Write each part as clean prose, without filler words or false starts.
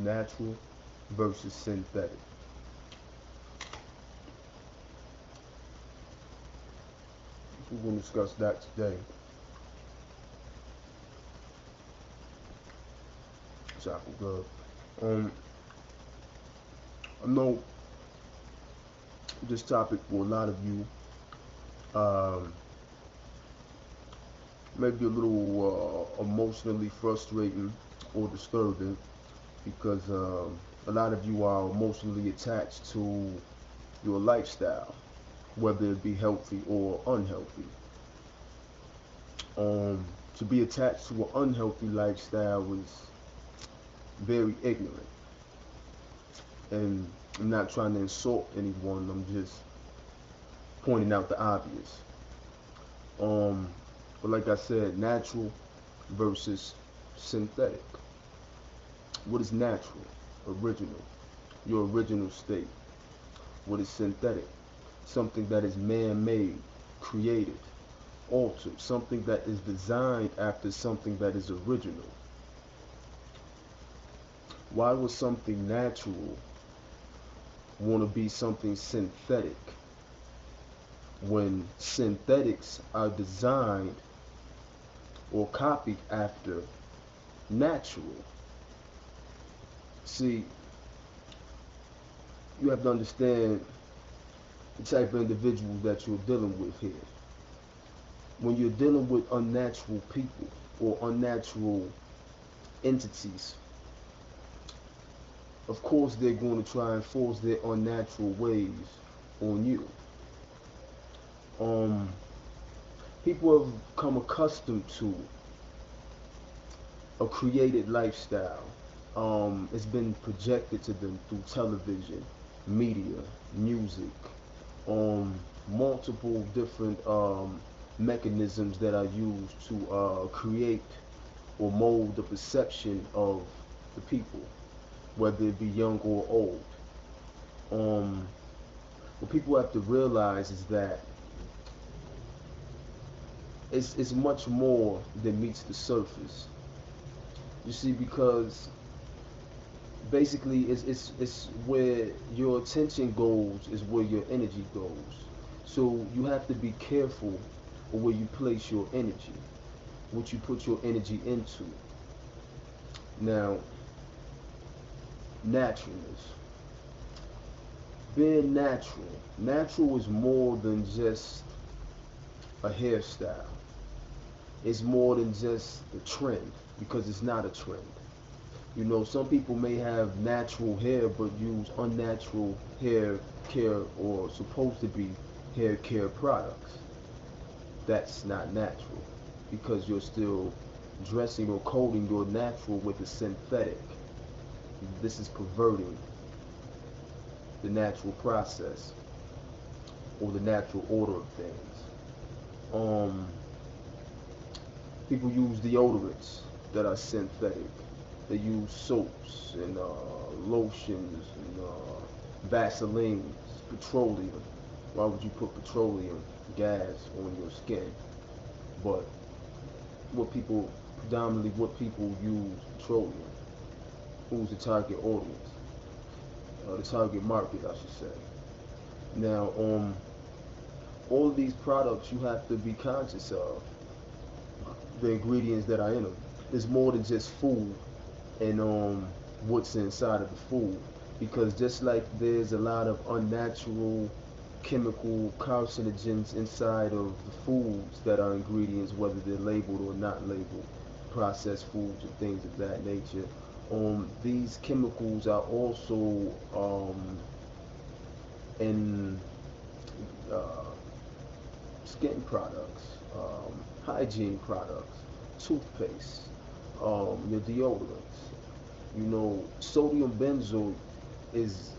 natural versus synthetic. We're going to discuss that today. Chocolate good. I know this topic for a lot of you um, may be a little emotionally frustrating or disturbing because a lot of you are emotionally attached to your lifestyle, whether it be healthy or unhealthy. To be attached to an unhealthy lifestyle is very ignorant, and I'm not trying to insult anyone. I'm just pointing out the obvious. Um, but like I said, natural versus synthetic. What is natural? Original. Your original state. What is synthetic? Something that is man-made, created, altered, something that is designed after something that is original. Why would something natural want to be something synthetic when synthetics are designed or copied after natural? See, you have to understand the type of individual that you're dealing with here. When you're dealing with unnatural people or unnatural entities, of course they're going to try and force their unnatural ways on you. Um, People have come accustomed to a created lifestyle. It's been projected to them through television, media, music, multiple different mechanisms that are used to create or mold the perception of the people, whether it be young or old. Um, what people have to realize is that it's much more than meets the surface. You see, because basically it's where your attention goes is where your energy goes. So you have to be careful of where you place your energy, what you put your energy into. Now, naturalness. Being natural. Natural is more than just a hairstyle. It's more than just a trend because it's not a trend. You know, some people may have natural hair but use unnatural hair care or supposed to be hair care products. That's not natural because you're still dressing or coating your natural with a synthetic. This is perverting the natural process or the natural order of things. Um, People use deodorants that are synthetic. They use soaps and lotions and Vaselines, petroleum. Why would you put petroleum gas on your skin? But predominantly what people use petroleum. Who's the target audience? The target market, I should say. Now, all of these products you have to be conscious of the ingredients that are in them. There's more than just food and what's inside of the food, because just like there's a lot of unnatural chemical carcinogens inside of the foods that are ingredients, whether they're labeled or not labeled, processed foods and things of that nature. These chemicals are also in uh, skin products, hygiene products, toothpaste, your deodorants. You know, sodium benzoate is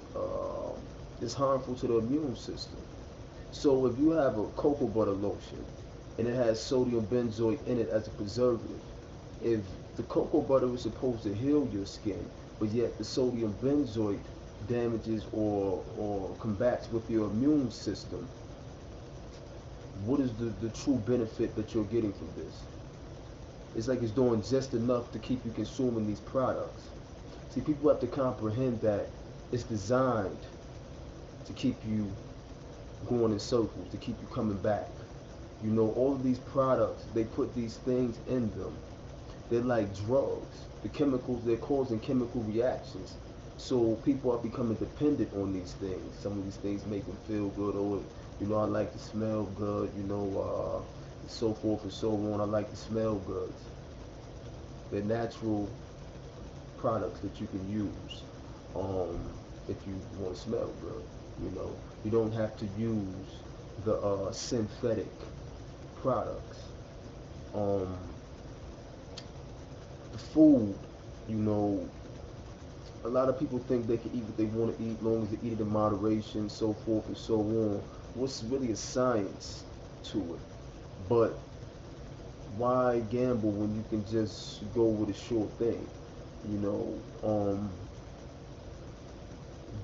harmful to the immune system. So if you have a cocoa butter lotion and it has sodium benzoate in it as a preservative, if the cocoa butter is supposed to heal your skin, but yet the sodium benzoate damages or combats with your immune system, what is the true benefit that you're getting from this? It's like it's doing just enough to keep you consuming these products. See, people have to comprehend that it's designed to keep you going in circles, to keep you coming back. You know, all of these products, they put these things in them. They're like drugs. The chemicals, they're causing chemical reactions. So people are becoming dependent on these things. Some of these things make them feel good. Or, you know, I like to smell good, you know, so forth and so on. I like to smell good. They're natural products that you can use um, if you want to smell good. You know, you don't have to use the synthetic products. Um, the food, you know, a lot of people think they can eat what they want to eat, long as they eat it in moderation, so forth and so on. What's really a science to it? But why gamble when you can just go with a sure thing? You know,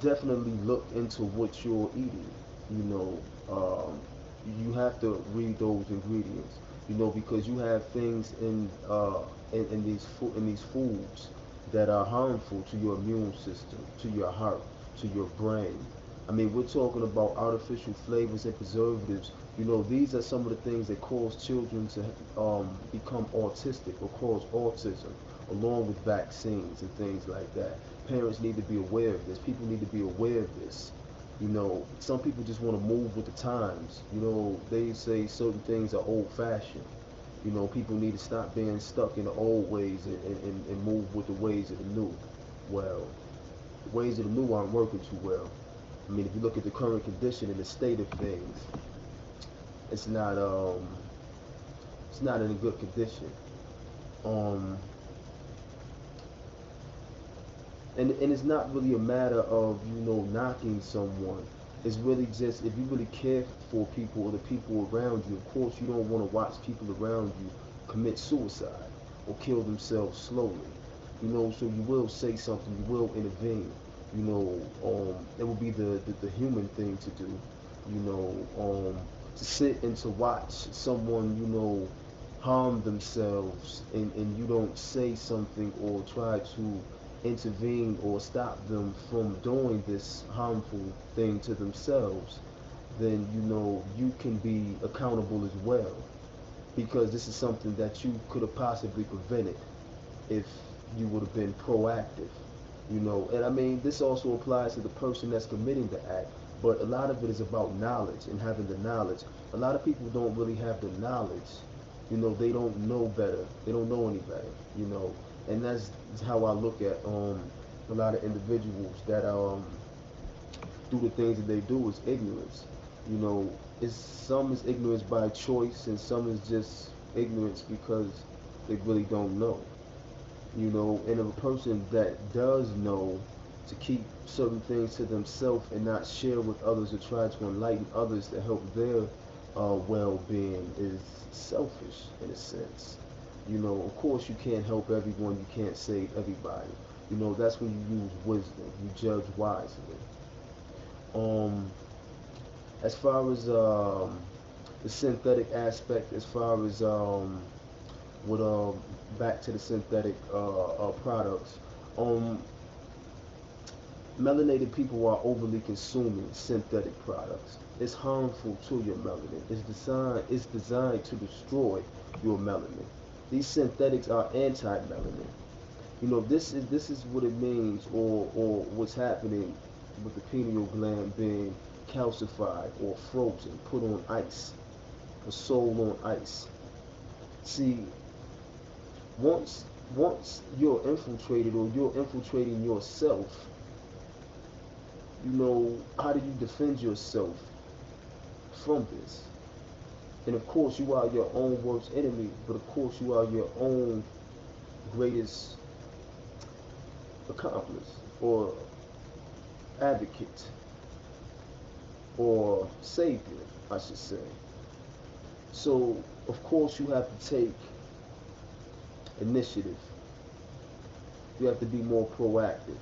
definitely look into what you're eating. You know, you have to read those ingredients. You know, because you have things in these foods that are harmful to your immune system, to your heart, to your brain. I mean, we're talking about artificial flavors and preservatives. You know, these are some of the things that cause children to become autistic or cause autism, along with vaccines and things like that. Parents need to be aware of this. People need to be aware of this. You know, some people just want to move with the times. You know, they say certain things are old fashioned. You know, people need to stop being stuck in the old ways and move with the ways of the new. Well, the ways of the new aren't working too well. I mean, if you look at the current condition and the state of things, it's not um it's not in a good condition. Um, and it's not really a matter of knocking someone. It's really just if you really care for people or the people around you. Of course, you don't want to watch people around you commit suicide or kill themselves slowly. You know, so you will say something. You will intervene. You know, it will be the human thing to do. You know, to sit and to watch someone harm themselves and you don't say something or try to intervene or stop them from doing this harmful thing to themselves, then you can be accountable as well, because this is something that you could have possibly prevented if you would have been proactive. And I mean, this also applies to the person that's committing the act, but a lot of it is about knowledge and having the knowledge. A lot of people don't really have the knowledge. They don't know better. They don't know any better. And that's how I look at a lot of individuals that do the things that they do is ignorance. You know, it's some is ignorance by choice and some is just ignorance because they really don't know. And if a person that does know to keep certain things to themselves and not share with others or try to enlighten others to help their well-being is selfish in a sense. Of course you can't help everyone, you can't save everybody. That's when you use wisdom, you judge wisely. Um, as far as the synthetic aspect, as far as with back to the synthetic products, um, melanated people are overly consuming synthetic products. It's harmful to your melanin. It's designed to destroy your melanin. These synthetics are anti-melanin. This is what it means, or what's happening with the pineal gland being calcified or frozen, put on ice, a soul on ice. See, once you're infiltrated or you're infiltrating yourself, how do you defend yourself from this? And of course, you are your own worst enemy, but of course, you are your own greatest accomplice or advocate or savior, I should say. So, of course, you have to take initiative. You have to be more proactive.